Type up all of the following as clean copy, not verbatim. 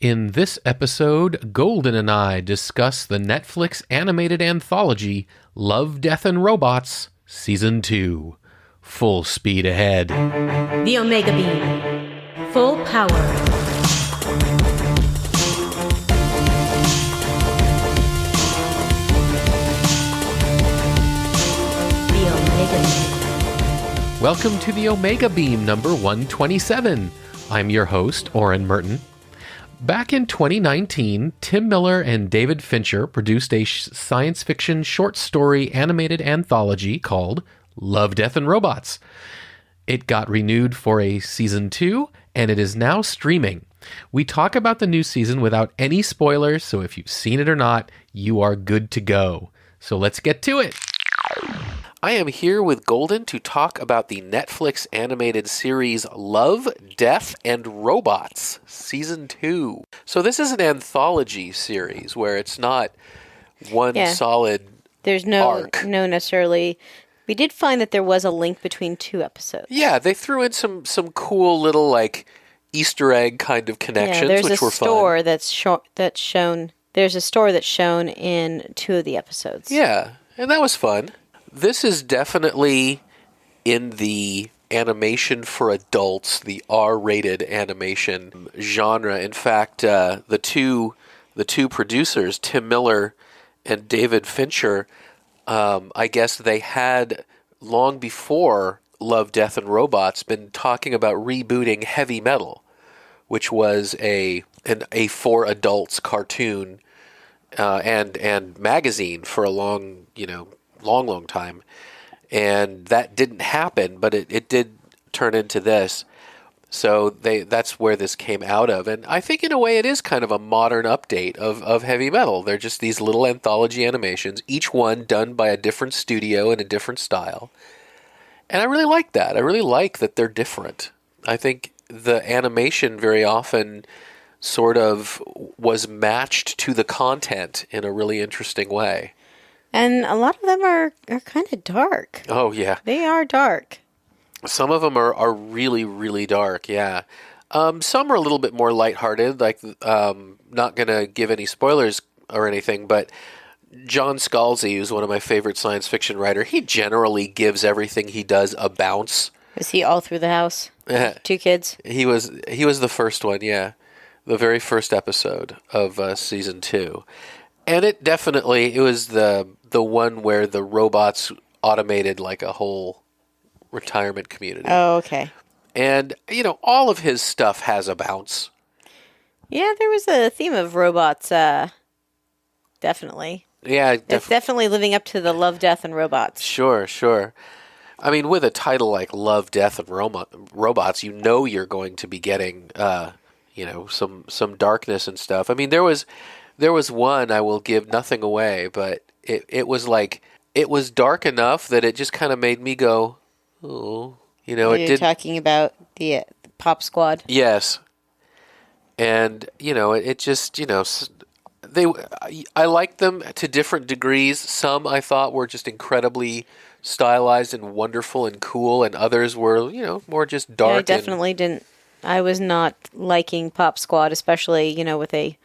In this episode, Golden and I discuss the Netflix animated anthology Love, Death, and Robots, Season 2. Full speed ahead. The Omega Beam. Full power. The Omega Beam. Welcome to the Omega Beam number 127. I'm your host, Oren Merton. Back in 2019, Tim Miller and David Fincher produced a science fiction short story animated anthology called Love, Death, and Robots. It got renewed for a season 2, and it is now streaming. We talk about the new season without any spoilers, so if you've seen it or not, you are good to go. So let's get to it. I am here with Golden to talk about the Netflix animated series Love, Death, and Robots, Season 2. So this is an anthology series where it's not one solid There's no arc. No necessarily. We did find that there was a link between two episodes. Yeah, they threw in some cool little like Easter egg kind of connections, which were fun. That's shown. There's a store that's shown in two of the episodes. Yeah, and that was fun. This is definitely in the animation for adults, the R-rated animation genre. In fact, the two producers, Tim Miller and David Fincher, I guess they had, long before Love, Death, and Robots, been talking about rebooting Heavy Metal, which was a for adults cartoon and magazine for a long time. And that didn't happen, but it did turn into this. So that's where this came out of. And I think in a way it is kind of a modern update of Heavy Metal. They're just these little anthology animations, each one done by a different studio in a different style. And I really like that. I really like that they're different. I think the animation very often sort of was matched to the content in a really interesting way. And a lot of them are kind of dark. Oh, yeah. They are dark. Some of them are really, really dark, yeah. Some are a little bit more lighthearted, like, not going to give any spoilers or anything, but John Scalzi, who's one of my favorite science fiction writers, he generally gives everything he does a bounce. Is he all through the house? Two kids? He was the first one, yeah. The very first episode of season 2. And it was the one where the robots automated like a whole retirement community. Oh, okay. And, all of his stuff has a bounce. Yeah, there was a theme of robots, definitely. Yeah. It's definitely living up to the Love, Death, and Robots. Sure. I mean, with a title like Love, Death, and Robots, you're going to be getting, some darkness and stuff. I mean, there was one, I will give nothing away, but it was like, it was dark enough that it just kind of made me go, oh, You're talking about the Pop Squad? Yes. And, it just, I liked them to different degrees. Some I thought were just incredibly stylized and wonderful and cool, and others were, more just dark. I definitely didn't. I was not liking Pop Squad, especially, with a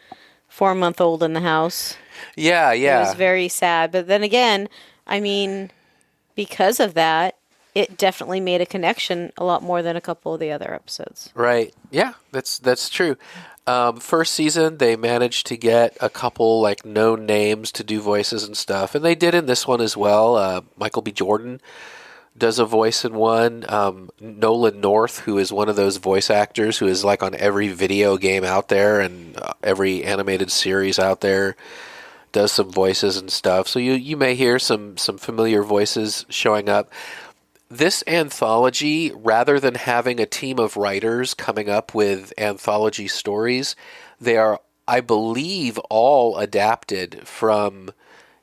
4-month-old in the house. Yeah. It was very sad. But then again, I mean, because of that, it definitely made a connection a lot more than a couple of the other episodes. Right. Yeah, that's true. First season, they managed to get a couple like known names to do voices and stuff, and they did in this one as well. Michael B. Jordan does a voice in one. Nolan North, who is one of those voice actors who is like on every video game out there and every animated series out there, does some voices and stuff. So you may hear some familiar voices showing up. This anthology, rather than having a team of writers coming up with anthology stories, they are, I believe, all adapted from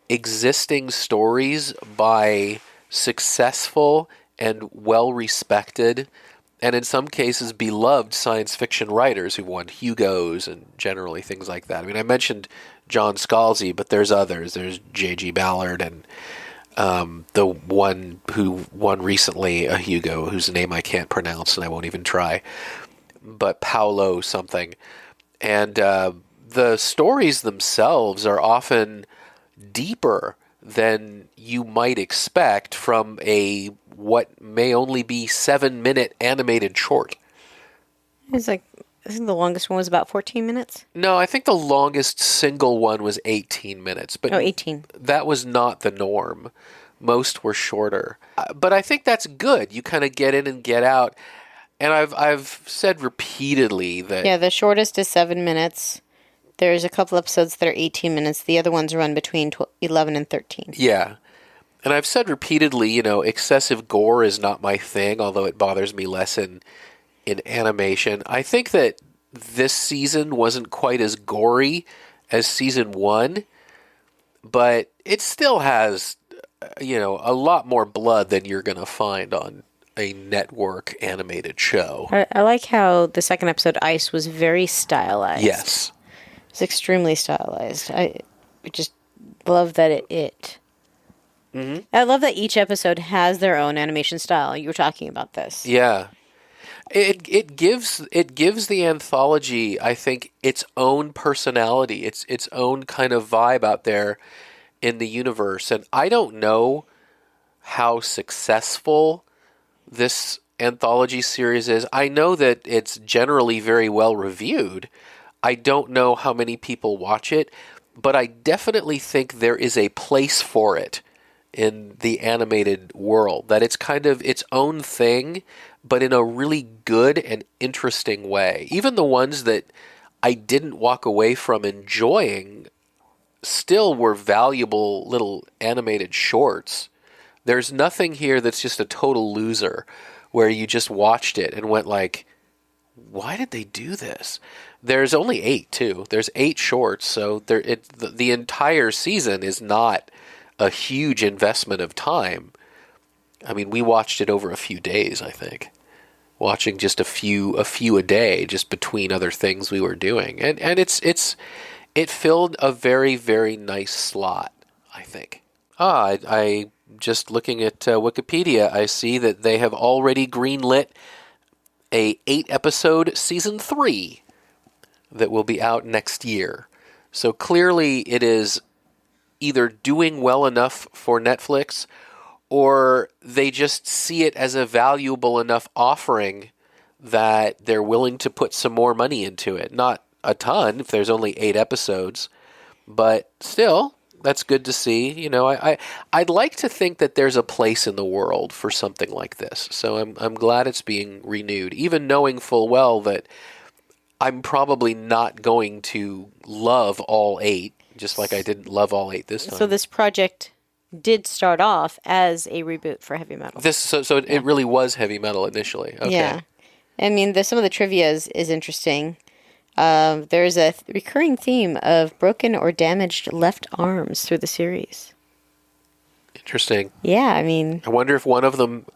existing stories by successful and well-respected, and in some cases beloved science fiction writers who won Hugos and generally things like that. I mean, I mentioned John Scalzi, but there's others. There's J.G. Ballard and the one who won recently a Hugo, whose name I can't pronounce and I won't even try, but Paolo something. And the stories themselves are often deeper than you might expect from a what may only be 7-minute animated short. It's like, I think the longest one was about 14 minutes. No, I think the longest single one was 18 minutes, but 18. that was not the norm. Most were shorter. But I think that's good. You kind of get in and get out. And I've said repeatedly that... Yeah, the shortest is 7 minutes. There's a couple episodes that are 18 minutes. The other ones run between 11 and 13. Yeah. And I've said repeatedly, excessive gore is not my thing, although it bothers me less in animation. I think that this season wasn't quite as gory as season 1, but it still has, a lot more blood than you're going to find on a network animated show. I like how the second episode, Ice, was very stylized. Yes. It's extremely stylized. I just love that Mm-hmm. I love that each episode has their own animation style. You were talking about this. Yeah. It gives the anthology, I think, its own personality, its own kind of vibe out there in the universe. And I don't know how successful this anthology series is. I know that it's generally very well reviewed. I don't know how many people watch it, but I definitely think there is a place for it in the animated world, that it's kind of its own thing, but in a really good and interesting way. Even the ones that I didn't walk away from enjoying still were valuable little animated shorts. There's nothing here that's just a total loser where you just watched it and went like, why did they do this? There's only 8 too. There's 8 shorts, so the entire season is not a huge investment of time. I mean, we watched it over a few days, I think. Watching just a few a day, just between other things we were doing. And it filled a very, very nice slot, I think. I just looking at Wikipedia, I see that they have already greenlit a 8-episode season 3 that will be out next year. So clearly it is either doing well enough for Netflix, or they just see it as a valuable enough offering that they're willing to put some more money into it. Not a ton if there's only 8 episodes, but still, that's good to see. I'd like to think that there's a place in the world for something like this. So I'm glad it's being renewed, even knowing full well that I'm probably not going to love all 8, just like I didn't love all 8 this time. So this project did start off as a reboot for heavy metal. It really was heavy metal initially. Okay. Yeah. I mean, some of the trivia is interesting. There's a recurring theme of broken or damaged left arms through the series. Interesting. Yeah, I mean... I wonder if one of them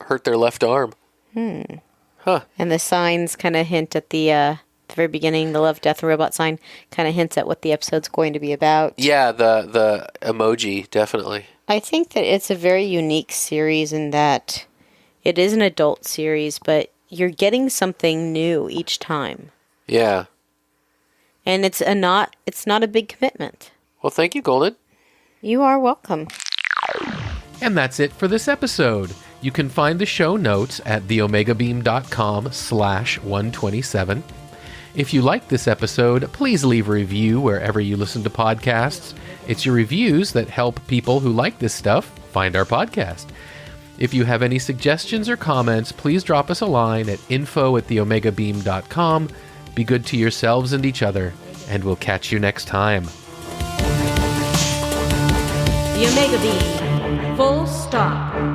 hurt their left arm. Huh. And the signs kind of hint at the very beginning, the Love, Death, and Robot sign kind of hints at what the episode's going to be about. Yeah, the emoji, definitely. I think that it's a very unique series in that it is an adult series, but you're getting something new each time. Yeah. And it's not a big commitment. Well, thank you, Golden. You are welcome. And that's it for this episode. You can find the show notes at theomegabeam.com/127. If you liked this episode, please leave a review wherever you listen to podcasts. It's your reviews that help people who like this stuff find our podcast. If you have any suggestions or comments, please drop us a line at info@theomegabeam.com. Be good to yourselves and each other, and we'll catch you next time. The Omega Beam. Full stop.